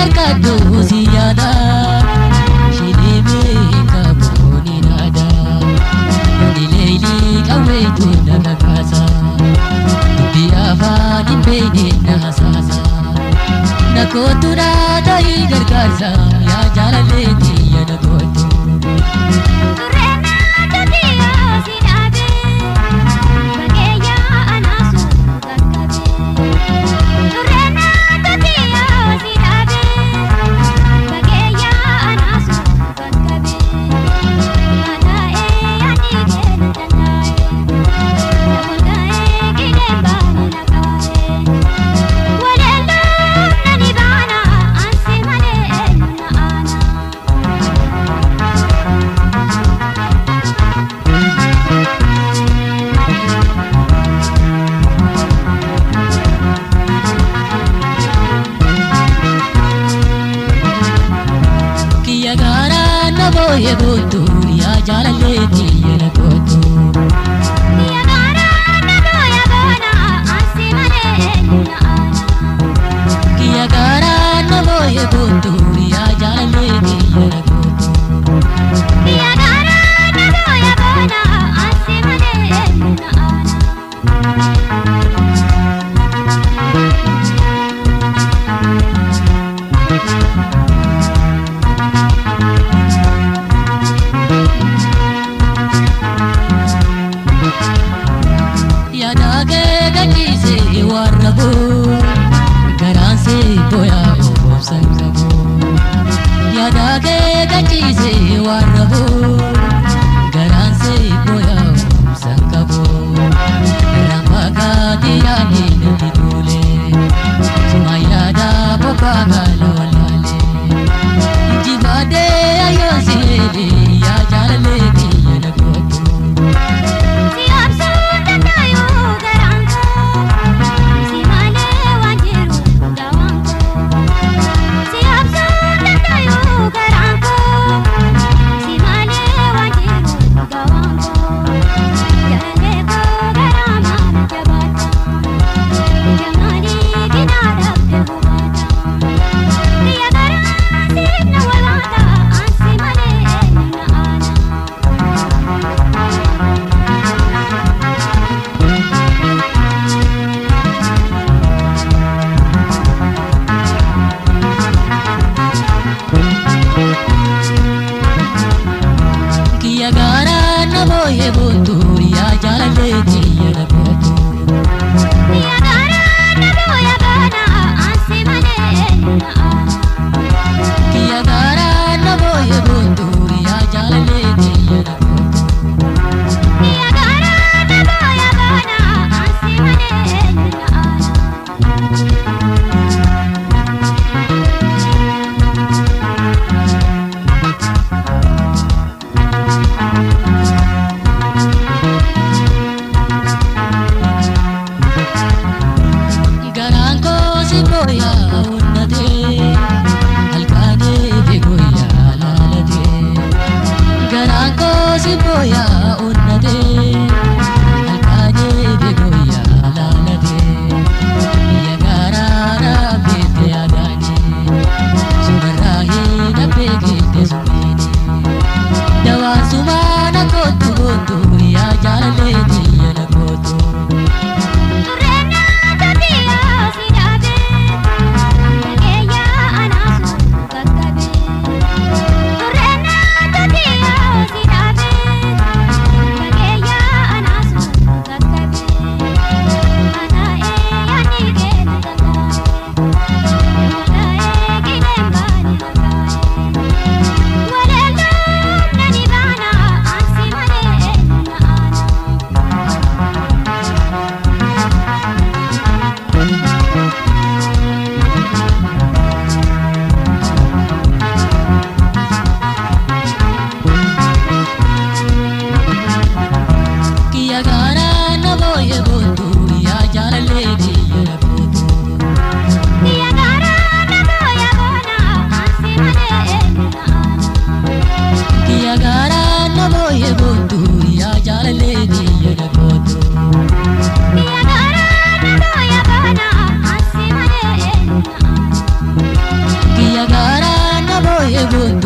harkadhu si yaada shilime kaboni nada ni leili kawaitu na kasa biafa ni bene na sasa na kotura dai gargarsa ya jalaleti ya na kotu ye gotu ya jalaleti ya na gotu ya gara na boya bona asimale na ana ya gara na boya gotu ya jalaleti ya na gotu ya gara na boya bona asimale na ana garan se boya obsangabo yada ke gachi se warabo garan se boya obsangabo ramaga diya ni nidule sumayada bobaga lolale jibade ayose ya jalale diya na gotu botu